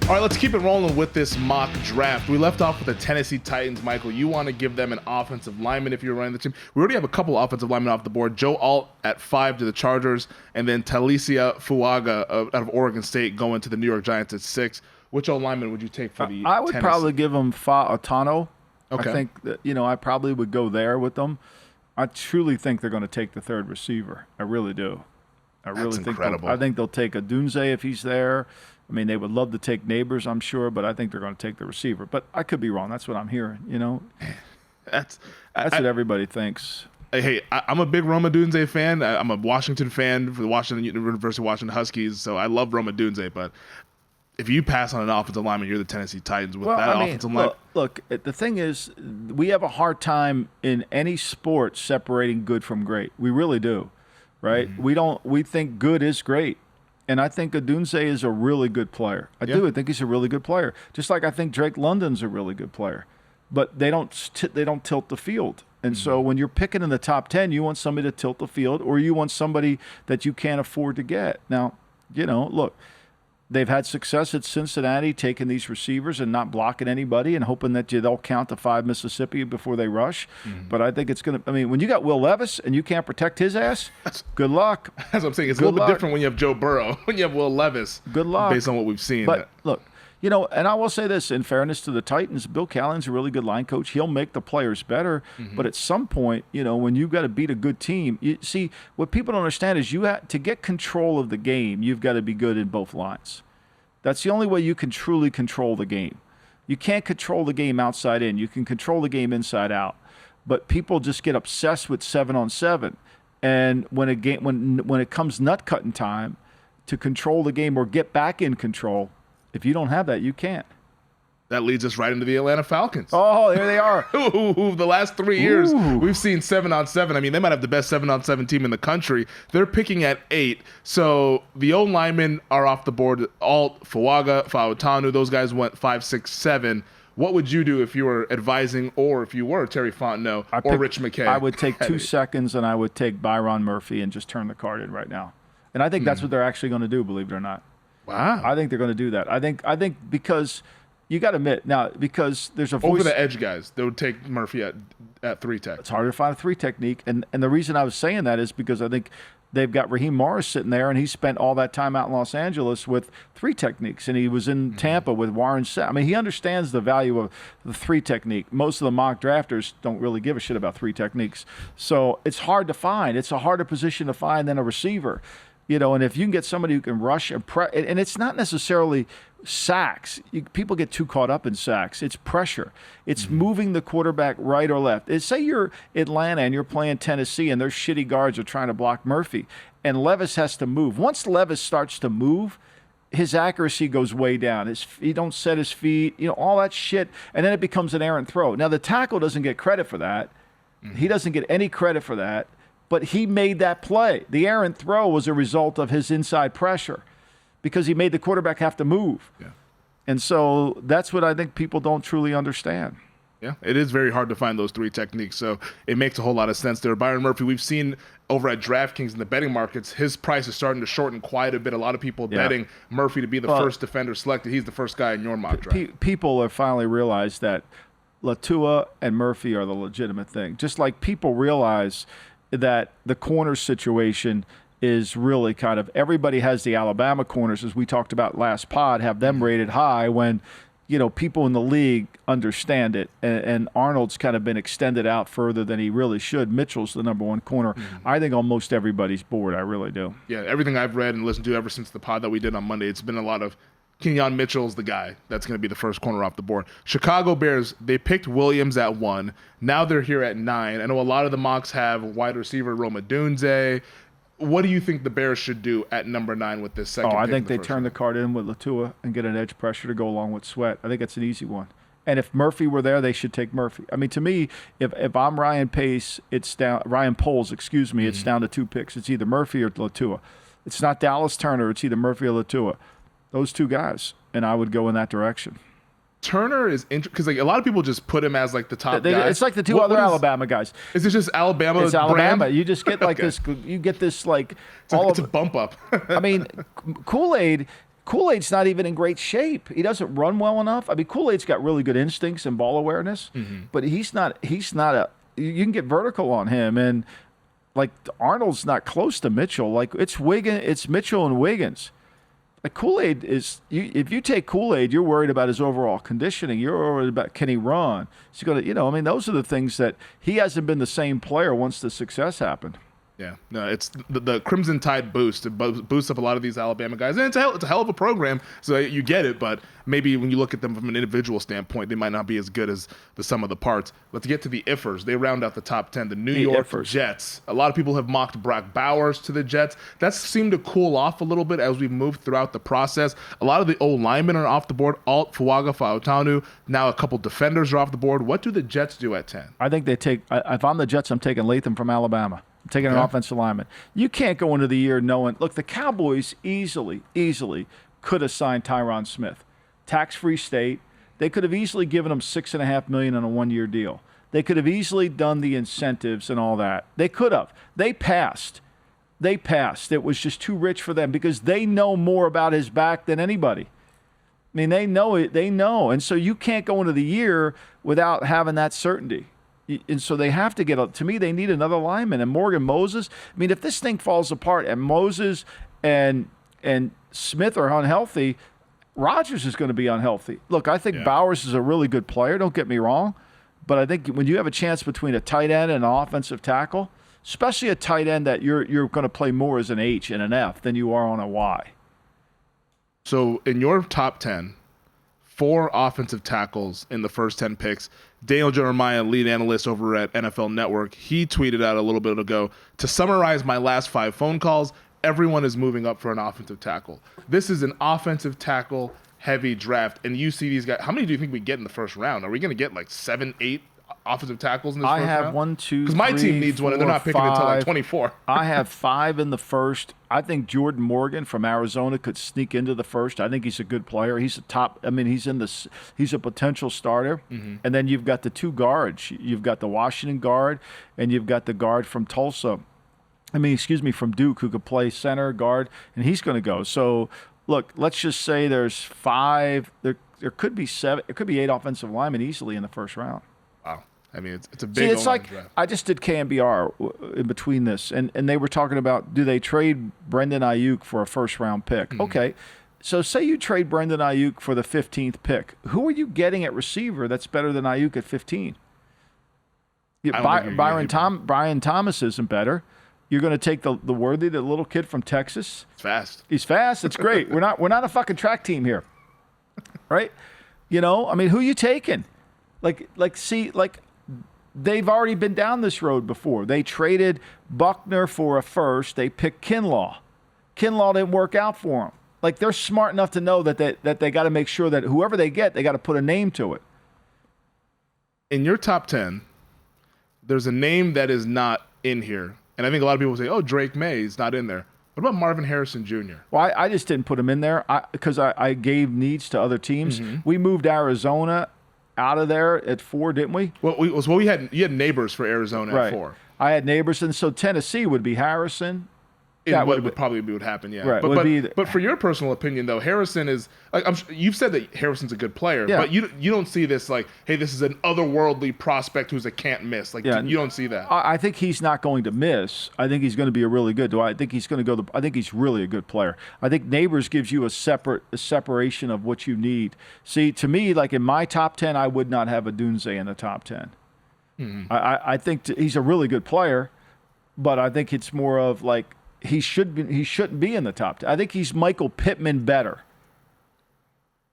B: All right, let's keep it rolling with this mock draft. We left off with the Tennessee Titans. Michael, you want to give them an offensive lineman if you're running the team. We already have a couple offensive linemen off the board. Joe Alt at 5 to the Chargers, and then Talicia Fuaga out of Oregon State going to the New York Giants at 6. Which old lineman would you take for the
C: I would
B: Tennessee?
C: probably give him Fa Otano.
B: Okay.
C: I think that, I probably would go there with them. I truly think they're going to take the third receiver. I really do.
B: That's incredible.
C: I think they'll take a Dunze if he's there. I mean, they would love to take Neighbors, I'm sure, but I think they're going to take the receiver. But I could be wrong. That's what I'm hearing,
B: That's
C: what everybody thinks.
B: Hey, I'm a big Roma Dunze fan. I'm a Washington fan for the University of Washington Huskies, so I love Roma Dunze, but if you pass on an offensive lineman, you're the Tennessee Titans with offensive line.
C: Look, the thing is, we have a hard time in any sport separating good from great. We really do, right? Mm-hmm. We think good is great. And I think Odunze is a really good player. I do. I think he's a really good player. Just like I think Drake London's a really good player. But they don't tilt the field. And so when you're picking in the top 10, you want somebody to tilt the field, or you want somebody that you can't afford to get. Now, look, they've had success at Cincinnati taking these receivers and not blocking anybody and hoping that they'll count to 5 Mississippi before they rush. But I think it's going to – when you got Will Levis and you can't protect his ass, good luck.
B: That's what I'm saying. It's a little bit different when you have Joe Burrow, when you have Will Levis.
C: Good luck.
B: Based on what we've seen.
C: But, look, and I will say this, in fairness to the Titans, Bill Callahan's a really good line coach. He'll make the players better. But at some point, when you've got to beat a good team, you see, what people don't understand is to get control of the game, you've got to be good in both lines. That's the only way you can truly control the game. You can't control the game outside in. You can control the game inside out. But people just get obsessed with 7-on-7. And when it comes nut cutting time to control the game or get back in control, if you don't have that, you can't.
B: That leads us right into the Atlanta Falcons.
C: Oh, there they are.
B: Who the last 3 years, we've seen 7-on-7. They might have the best 7-on-7 team in the country. They're picking at 8. So the old linemen are off the board. Alt, Fuaga, Fautanu, those guys went 5, 6, 7. What would you do if you were advising, or if you were Terry Fontenot or Rich McKay?
C: I would take 2 seconds, and I would take Byron Murphy and just turn the card in right now. And I think that's what they're actually going to do, believe it or not.
B: Wow.
C: I think they're going to do that. I think because – you got to admit, now, because there's a voice.
B: Over the edge guys, they would take Murphy at 3 tech.
C: It's harder to find a 3 technique. And the reason I was saying that is because I think they've got Raheem Morris sitting there, and he spent all that time out in Los Angeles with 3 techniques. And he was in Tampa with Warren Sapp. He understands the value of the 3 technique. Most of the mock drafters don't really give a shit about 3 techniques. So it's hard to find. It's a harder position to find than a receiver. And if you can get somebody who can rush and and it's not necessarily sacks. People get too caught up in sacks. It's pressure. It's moving the quarterback right or left. Say you're Atlanta and you're playing Tennessee and their shitty guards are trying to block Murphy, and Levis has to move. Once Levis starts to move, his accuracy goes way down. He don't set his feet, all that shit, and then it becomes an errant throw. Now, the tackle doesn't get credit for that. He doesn't get any credit for that. But he made that play. The errant throw was a result of his inside pressure because he made the quarterback have to move.
B: Yeah.
C: And so that's what I think people don't truly understand.
B: Yeah, it is very hard to find those 3 techniques, so it makes a whole lot of sense there. Byron Murphy, we've seen over at DraftKings in the betting markets, his price is starting to shorten quite a bit. A lot of people betting Murphy to be the first defender selected. He's the first guy in your mock draft.
C: People have finally realized that Latua and Murphy are the legitimate thing. Just like people realize that the corner situation is really kind of – everybody has the Alabama corners, as we talked about last pod, have them rated high when, people in the league understand it. And Arnold's kind of been extended out further than he really should. Mitchell's the number 1 corner. I think on most everybody's board. I really do.
B: Yeah, everything I've read and listened to ever since the pod that we did on Monday, it's been a lot of Kenyon Mitchell's the guy that's going to be the first corner off the board. Chicago Bears, they picked Williams at 1. Now they're here at 9. I know a lot of the mocks have wide receiver Roma Dunze. What do you think the Bears should do at number 9 with this second pick?
C: I think they turn the card in with Latua and get an edge pressure to go along with Sweat. I think that's an easy one. And if Murphy were there, they should take Murphy. I mean, to me, if I'm Ryan Poles, it's down to 2 picks. It's either Murphy or Latua. It's not Dallas Turner. It's either Murphy or Latua. Those 2 guys, and I would go in that direction.
B: Turner is interesting because a lot of people just put him as the top guy.
C: It's like the 2 other Alabama guys.
B: Is it just Alabama?
C: It's Alabama.
B: Brand?
C: You just get this. You get this
B: It's a bump up.
C: I mean, Kool-Aid's not even in great shape. He doesn't run well enough. I mean, Kool-Aid's got really good instincts and ball awareness, but he's not a. You can get vertical on him, and Arnold's not close to Mitchell. It's Mitchell and Wiggins. Kool-Aid is. If you take Kool-Aid, you're worried about his overall conditioning. You're worried about can he run? He's going to. Those are the things that he hasn't been the same player once the success happened.
B: Yeah, no, it's the Crimson Tide boost. It boosts up a lot of these Alabama guys, and it's a hell of a program. So you get it, but maybe when you look at them from an individual standpoint, they might not be as good as the sum of the parts. Let's get to the iffers. They round out the top 10. The New York Jets. A lot of people have mocked Brock Bowers to the Jets. That seemed to cool off a little bit as we've moved throughout the process. A lot of the old linemen are off the board. Alt, Fuaga, Fautanu. Now a couple defenders are off the board. What do the Jets do at 10?
C: I think they take. If I'm the Jets, I'm taking Latham from Alabama. I'm taking an offensive lineman. You can't go into the year knowing, look, the Cowboys easily could have signed Tyron Smith. Tax-free state. They could have easily given him $6.5 million on a 1-year deal. They could have easily done the incentives and all that. They could have. They passed. It was just too rich for them because they know more about his back than anybody. I mean, they know it. They know. And so you can't go into the year without having that certainty. And so they have to to me, they need another lineman. And Morgan Moses, I mean, if this thing falls apart and Moses and Smith are unhealthy, Rodgers is going to be unhealthy. Look, I think Bowers is a really good player, don't get me wrong. But I think when you have a chance between a tight end and an offensive tackle, especially a tight end that you're going to play more as an H and an F than you are on a Y.
B: So in your top 10, 4 offensive tackles in the first 10 picks. Daniel Jeremiah, lead analyst over at NFL Network, he tweeted out a little bit ago, to summarize my last 5 phone calls, everyone is moving up for an offensive tackle. This is an offensive tackle heavy draft, and you see these guys. How many do you think we get in the first round? Are we going to get 7, 8 offensive tackles in this first round?
C: I have 1, 2,
B: because my team needs 1, and they're not picking
C: 5.
B: until 24.
C: I have 5 in the first. I think Jordan Morgan from Arizona could sneak into the first. I think he's a good player. He's a top. I mean, he's a potential starter. And then you've got the 2 guards. You've got the Washington guard, and you've got the guard from Tulsa. From Duke, who could play center guard, and he's going to go. So, look, let's just say there's 5. There could be 7. It could be 8 offensive linemen easily in the first round.
B: Wow. I mean, it's a big
C: it's like
B: draft.
C: I just did KMBR in between this, and they were talking about, do they trade Brendan Ayuk for a first-round pick? Okay, so say you trade Brendan Ayuk for the 15th pick. Who are you getting at receiver that's better than Ayuk at 15? Brian Thomas isn't better. You're going to take the Worthy, the little kid from Texas.
B: It's fast.
C: He's fast. It's great. We're not a fucking track team here, right? I mean, who are you taking? They've already been down this road before. They traded Buckner for a first. They picked Kinlaw. Kinlaw didn't work out for them. They're smart enough to know that they got to make sure that whoever they get, they got to put a name to it.
B: In your top 10, there's a name that is not in here. And I think a lot of people say, Drake May is not in there. What about Marvin Harrison Jr.?
C: Well, I just didn't put him in there because I gave needs to other teams. We moved Arizona out of there at 4, didn't we?
B: Well, you had Neighbors for Arizona at 4.
C: I had Neighbors, and so Tennessee would be Harrison.
B: That would probably be what happened, yeah.
C: Right,
B: but for your personal opinion, though, Harrison is you've said that Harrison's a good player, but you don't see this hey, this is an otherworldly prospect who's a can't miss. You don't see that.
C: I think he's not going to miss. I think he's going to be a really good. I think he's going to go. I think he's really a good player. I think Neighbors gives you a separation of what you need. See, to me, in my top 10, I would not have a Dunze in the top 10. I think he's a really good player, but I think it's more of he shouldn't be in the top 10. I think he's Michael Pittman better.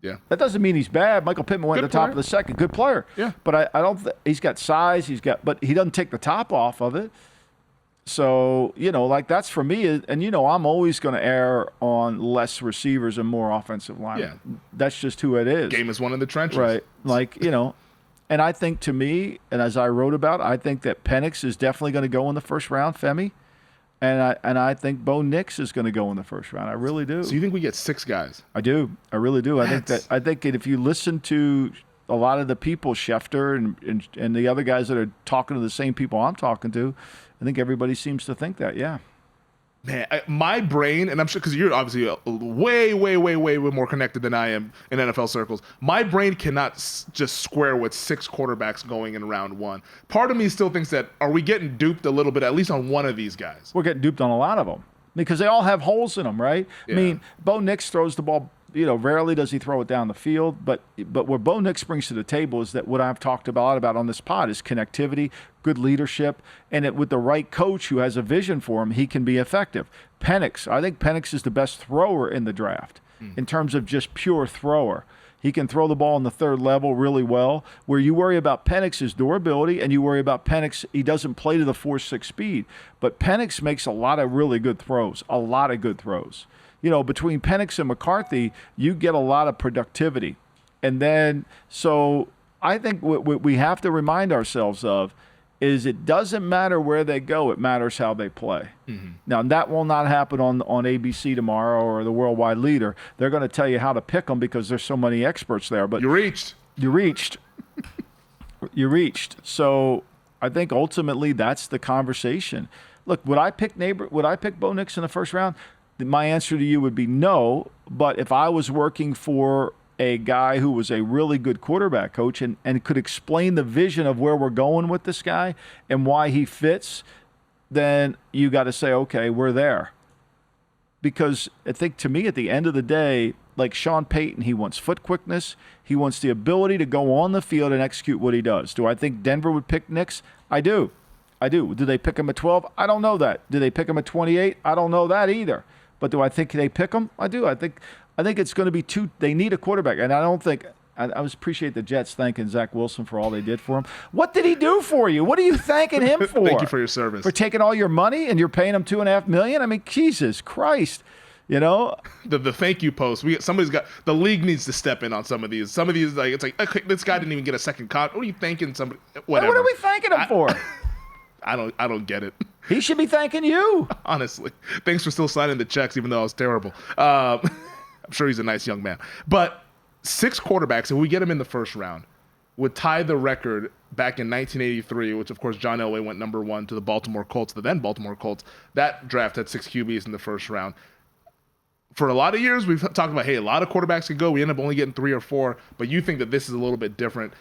B: Yeah.
C: That doesn't mean he's bad. Michael Pittman went at the top of the second. Good player.
B: Yeah.
C: But I don't he's got size, but he doesn't take the top off of it. So, like that's for me, and I'm always going to err on less receivers and more offensive linemen. Yeah. That's just who it is.
B: Game is one in the trenches.
C: Right. Like, and I think to me, and as I wrote about, I think that Penix is definitely going to go in the first round, Femi. And I think Bo Nix is going to go in the first round. I really do.
B: So you think we get 6 guys?
C: I do. I really do. I think that if you listen to a lot of the people, Schefter and the other guys that are talking to the same people I'm talking to, I think everybody seems to think that, yeah.
B: Man, my brain, and I'm sure because you're obviously way, way, way, way more connected than I am in NFL circles, my brain cannot just square with 6 quarterbacks going in round 1. Part of me still thinks that, are we getting duped a little bit, at least on one of these guys?
C: We're getting duped on a lot of them because they all have holes in them, right? Yeah. I mean, Bo Nix throws the ball, rarely does he throw it down the field, but what Bo Nix brings to the table is that what I've talked a lot about on this pod is connectivity, good leadership, and with the right coach who has a vision for him, he can be effective. Penix, I think Penix is the best thrower in the draft in terms of just pure thrower. He can throw the ball in the third level really well. Where you worry about Penix is durability, and you worry about Penix, he doesn't play to the 4.6 speed. But Penix makes a lot of really good throws, Between Penix and McCarthy, you get a lot of productivity. And then, so I think what we have to remind ourselves of is it doesn't matter where they go, it matters how they play. Mm-hmm. Now, that will not happen on ABC tomorrow or the Worldwide Leader. They're going to tell you how to pick them because there's so many experts there. But
B: You reached.
C: You reached. So I think ultimately that's the conversation. Look, would I pick Bo Nix in the first round? My answer to you would be no, but if I was working for a guy who was a really good quarterback coach and could explain the vision of where we're going with this guy and why he fits, then you got to say, okay, we're there. Because I think to me at the end of the day, like Sean Payton, he wants foot quickness. He wants the ability to go on the field and execute what he does. Do I think Denver would pick Nix? I do. Do they pick him at 12? I don't know that. Do they pick him at 28? I don't know that either. But do I think they pick him? I do. I think it's going to be they need a quarterback. And I don't think – I appreciate the Jets thanking Zach Wilson for all they did for him. What did he do for you? What are you thanking him for?
B: Thank you for your service.
C: For taking all your money and you're paying him $2.5 million? I mean, Jesus Christ.
B: The thank you post. The league needs to step in on some of these. Some of these, like, it's like, okay, this guy didn't even get a second cut. What are you thanking somebody? Whatever.
C: What are we thanking him for?
B: I don't get it.
C: He should be thanking you.
B: Honestly. Thanks for still signing the checks, even though I was terrible. I'm sure he's a nice young man. But 6 quarterbacks, if we get him in the first round, would tie the record back in 1983, which, of course, John Elway went number 1 to the Baltimore Colts, the then Baltimore Colts. That draft had 6 QBs in the first round. For a lot of years, we've talked about, hey, a lot of quarterbacks could go. We end up only getting 3 or 4. But you think that this is a little bit different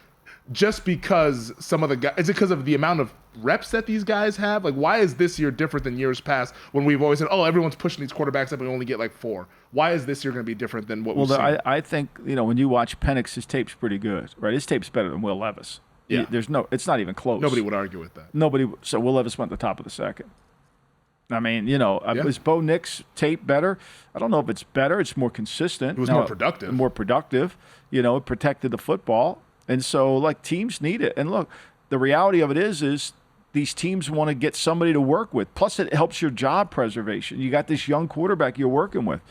B: just because some of the guys – is it because of the amount of reps that these guys have? Like, why is this year different than years past when we've always said, oh, everyone's pushing these quarterbacks up and we only get like 4? Why is this year going to be different than what we've seen?
C: I think, when you watch Penix, his tape's pretty good, right? His tape's better than Will Levis.
B: Yeah.
C: It's not even close.
B: Nobody would argue with that.
C: So Will Levis went at the top of the second. I mean, is Bo Nix tape better? I don't know if it's better. It's more consistent.
B: It was more productive.
C: More productive. It protected the football. And so, like, teams need it. And look, the reality of it is these teams want to get somebody to work with. Plus, it helps your job preservation. You got this young quarterback you're working with.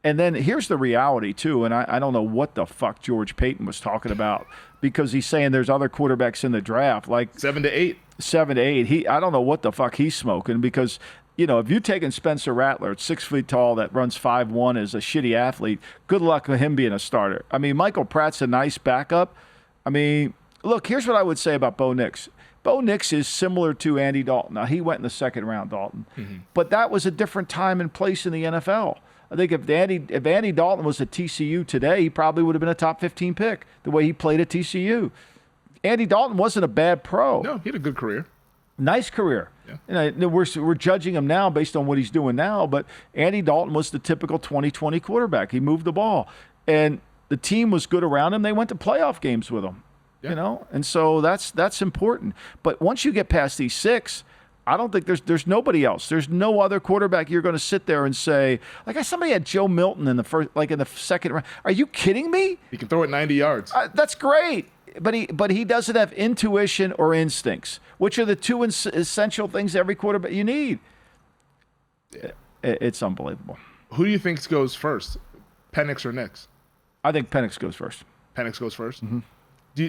C: And then here's the reality, too, and I don't know what the fuck George Payton was talking about because he's saying there's other quarterbacks in the draft. Like
B: 7 to 8.
C: 7 to 8. I don't know what the fuck he's smoking because, if you're taking Spencer Rattler at 6 feet tall that runs 5'1" as a shitty athlete, good luck with him being a starter. I mean, Michael Pratt's a nice backup. I mean, look, here's what I would say about Bo Nix. Bo Nix is similar to Andy Dalton. Now, he went in the second round, Dalton. Mm-hmm. But that was a different time and place in the NFL. I think if Andy Dalton was at TCU today, he probably would have been a top 15 pick the way he played at TCU. Andy Dalton wasn't a bad pro.
B: No, he had a good career.
C: Nice career. Yeah. And we're judging him now based on what he's doing now, but Andy Dalton was the typical 2020 quarterback. He moved the ball. And the team was good around him. They went to playoff games with him. Yeah. And so that's important. But once you get past these 6, I don't think there's nobody else. There's no other quarterback you're going to sit there and say, like somebody had Joe Milton in the second round. Are you kidding me?
B: He can throw it 90 yards.
C: That's great. But he doesn't have intuition or instincts, which are the two essential things every quarterback you need. Yeah. It's unbelievable.
B: Who do you think goes first, Penix or Nix?
C: I think Penix goes first.
B: Penix goes first?
C: Mm-hmm.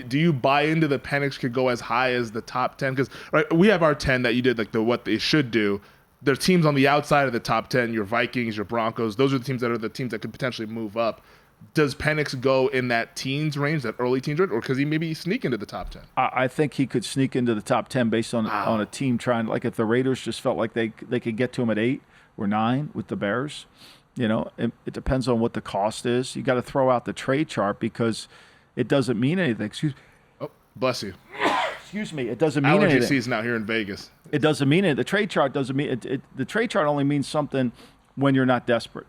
B: Do you buy into the Penix could go as high as the top 10? Because we have our 10 that you did, like what they should do. There's teams on the outside of the top 10, your Vikings, your Broncos. Those are the teams that could potentially move up. Does Penix go in that teens range, that early teens range, or could he maybe sneak into the top 10?
C: I think he could sneak into the top 10 based on a team trying, like if the Raiders just felt like they could get to him at 8 or 9 with the Bears. It depends on what the cost is. You got to throw out the trade chart because it doesn't mean anything.
B: Oh, bless you.
C: Excuse me. It doesn't mean
B: Allergy
C: anything.
B: season out here in Vegas.
C: It doesn't mean it. The trade chart doesn't mean it. The trade chart only means something when you're not desperate.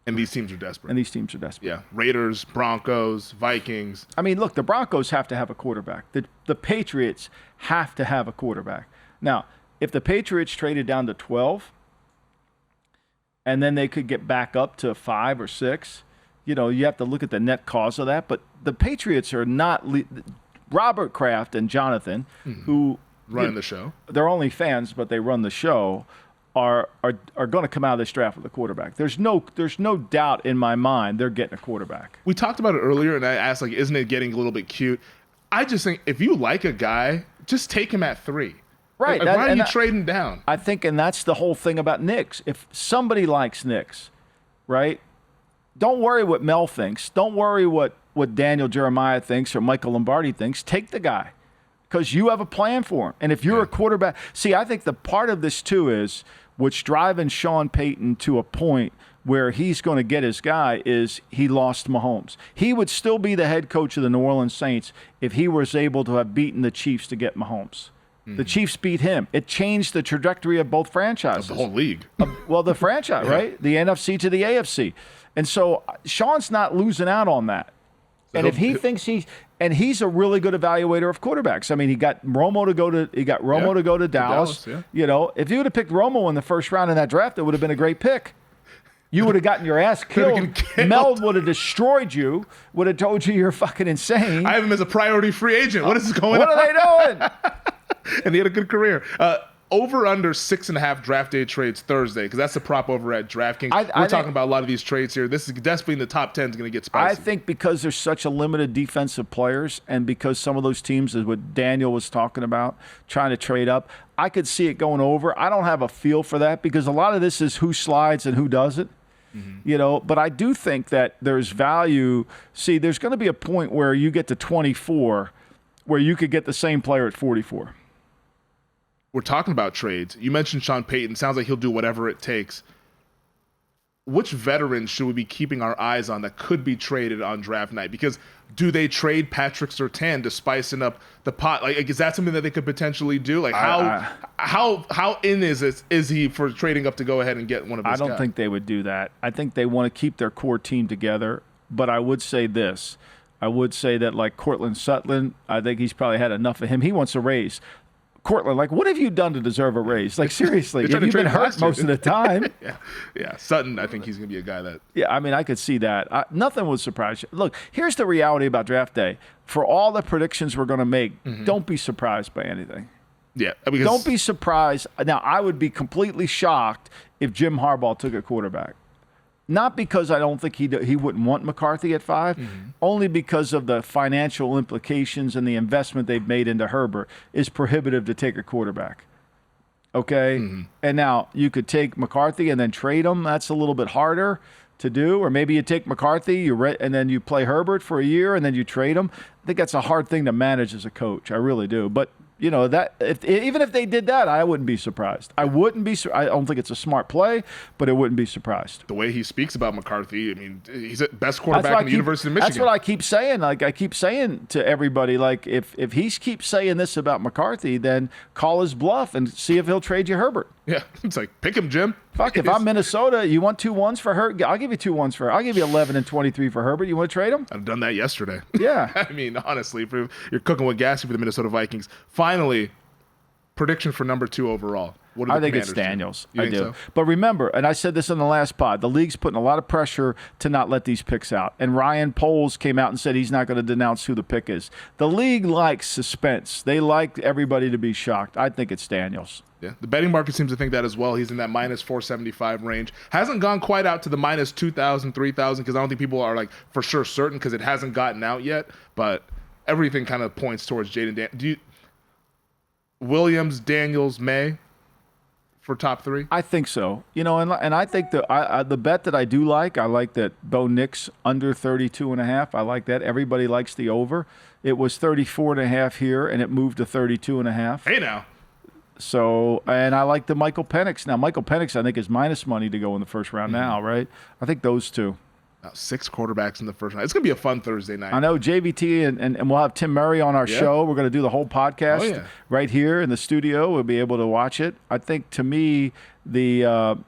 B: And these teams are desperate. Yeah. Raiders, Broncos, Vikings.
C: I mean, look, the Broncos have to have a quarterback. The Patriots have to have a quarterback. Now, if the Patriots traded down to 12 and then they could get back up to 5 or 6, you have to look at the net cost of that. But the Patriots are not Robert Kraft and Jonathan, who
B: run the show.
C: They're only fans, but they run the show. Are going to come out of this draft with a quarterback. There's no doubt in my mind they're getting a quarterback.
B: We talked about it earlier, and I asked, isn't it getting a little bit cute? I just think if you like a guy, just take him at 3.
C: Right.
B: Why are you trading down?
C: I think, and that's the whole thing about Nix. If somebody likes Nix, right, don't worry what Mel thinks. Don't worry what Daniel Jeremiah thinks or Michael Lombardi thinks. Take the guy because you have a plan for him. And if you're a quarterback, see, I think the part of this too is what's driving Sean Payton to a point where he's going to get his guy is he lost Mahomes. He would still be the head coach of the New Orleans Saints if he was able to have beaten the Chiefs to get Mahomes. The Chiefs beat him. It changed the trajectory of both franchises.
B: Of the whole league.
C: Well, the franchise, right? The NFC to the AFC. And so Sean's not losing out on that. And if he thinks he's a really good evaluator of quarterbacks. I mean, he got Romo to go to Dallas. If you would have picked Romo in the first round in that draft, it would have been a great pick. You would have gotten your ass killed. Mel would have destroyed you, would have told you you're fucking insane.
B: I have him as a priority free agent. What is going on?
C: What are they doing?
B: And he had a good career. Over under 6.5 draft day trades Thursday, because that's the prop over at DraftKings. We're talking about a lot of these trades here. This is definitely in the top 10 is going to get spicy.
C: I think because there's such a limited defensive players and because some of those teams is what Daniel was talking about, trying to trade up, I could see it going over. I don't have a feel for that because a lot of this is who slides and who doesn't. But I do think that there's value. See, there's going to be a point where you get to 24 where you could get the same player at 44.
B: We're talking about trades. You mentioned Sean Payton. Sounds like he'll do whatever it takes. Which veterans should we be keeping our eyes on that could be traded on draft night? Because do they trade Patrick Surtain to spicing up the pot? Like, is that something that they could potentially do? Like, how in is he for trading up to go ahead and get one of his guys?
C: I don't think they would do that. I think they want to keep their core team together. But I would say this. I would say that, like, Cortland Sutton, I think he's probably had enough of him. He wants a raise. Cortland, like, what have you done to deserve a raise? Like, seriously, you've been hurt most of the time.
B: Yeah. Sutton, I think he's going to be a guy that...
C: Yeah, I mean, I could see that. Nothing would surprise you. Look, here's the reality about draft day. For all the predictions we're going to make, don't be surprised by anything.
B: Yeah.
C: Don't be surprised. Now, I would be completely shocked if Jim Harbaugh took a quarterback. Not because I don't think he wouldn't want McCarthy at 5, only because of the financial implications and the investment they've made into Herbert is prohibitive to take a quarterback. Okay? And now you could take McCarthy and then trade him. That's a little bit harder to do. Or maybe you take McCarthy and then you play Herbert for a year and then you trade him. I think that's a hard thing to manage as a coach. I really do. But that even if they did that, I wouldn't be surprised. I don't think it's a smart play, but I wouldn't be surprised.
B: The way he speaks about McCarthy, I mean, he's the best quarterback in the University of Michigan.
C: That's what I keep saying. Like, I keep saying to everybody, like, if he keeps saying this about McCarthy, then call his bluff and see if he'll trade you Herbert.
B: Yeah, it's like, pick him, Jim.
C: Fuck, if I'm Minnesota, you want 2 1s for Herbert? I'll give you 2 1s for I'll give you 11 and 23 for Herbert. You want to trade him?
B: I've done that yesterday.
C: Yeah.
B: I mean, honestly, you're cooking with gas for the Minnesota Vikings. Finally, prediction for number 2 overall. What do the
C: I think it's
B: Commanders do?
C: Daniels.
B: You
C: I
B: think
C: do.
B: so?
C: But remember, and I said this in the last pod, the league's putting a lot of pressure to not let these picks out. And Ryan Poles came out and said he's not going to denounce who the pick is. The league likes suspense. They like everybody to be shocked. I think it's Daniels.
B: Yeah, the betting market seems to think that as well. He's in that minus 475 range. Hasn't gone quite out to the minus 2,000, 3,000 because I don't think people are like for sure certain because it hasn't gotten out yet. But everything kind of points towards Jaden Williams, Daniels, May for top 3.
C: I think so. And I think the bet that I like that Bo Nix under 32.5. I like that. Everybody likes the over. It was 34.5 here, and it moved to 32.5.
B: Hey now.
C: So, and I like the Michael Penix. Now, Michael Penix, I think, is minus money to go in the first round now, right? I think those two.
B: 6 quarterbacks in the first round. It's going to be a fun Thursday night.
C: I know JVT, and we'll have Tim Murray on our show. We're going to do the whole podcast right here in the studio. We'll be able to watch it. I think, to me, it's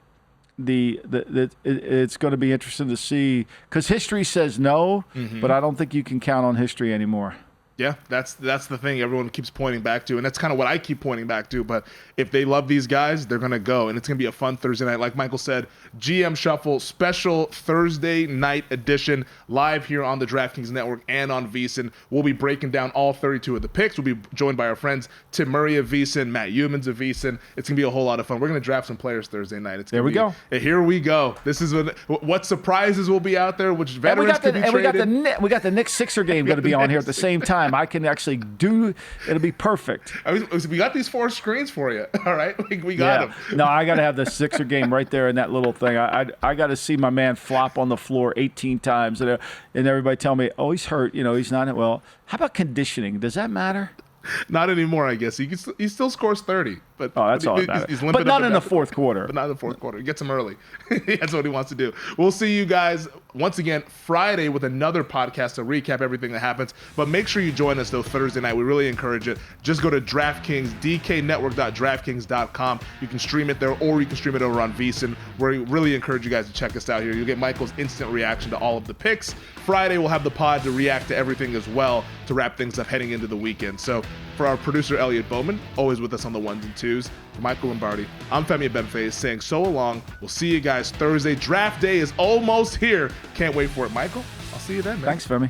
C: going to be interesting to see because history says no, but I don't think you can count on history anymore.
B: Yeah, that's the thing everyone keeps pointing back to, and that's kind of what I keep pointing back to. But if they love these guys, they're going to go, and it's going to be a fun Thursday night. Like Michael said, GM Shuffle, special Thursday night edition, live here on the DraftKings Network and on VSiN. We'll be breaking down all 32 of the picks. We'll be joined by our friends Tim Murray of VSiN, Matt Humans of VSiN. It's going to be a whole lot of fun. We're going to draft some players Thursday night. Here we go. This is what surprises will be out there, which veterans could be traded.
C: And we got the Knicks Sixer game going to be on here at the same time. I can actually it'll be perfect.
B: We got these 4 screens for you. All right, we got them.
C: No, I got to have the Sixer game right there in that little thing. I got to see my man flop on the floor 18 times, and everybody tell me, oh, he's hurt. He's not. Well, how about conditioning? Does that matter?
B: Not anymore, I guess. He still scores 30. But
C: that's all that matters. But not in the fourth quarter.
B: But not in the fourth quarter. He gets him early. That's what he wants to do. We'll see you guys once again Friday with another podcast to recap everything that happens. But make sure you join us, though, Thursday night. We really encourage it. Just go to DraftKings, dknetwork.draftkings.com. You can stream it there, or you can stream it over on VSiN. We really encourage you guys to check us out here. You'll get Michael's instant reaction to all of the picks. Friday, we'll have the pod to react to everything as well to wrap things up heading into the weekend. So for our producer, Elliot Bowman, always with us on the 1s and 2s. For Michael Lombardi, I'm Femi Abebefe saying so long. We'll see you guys Thursday. Draft day is almost here. Can't wait for it. Michael, I'll see you then, man.
C: Thanks, Femi.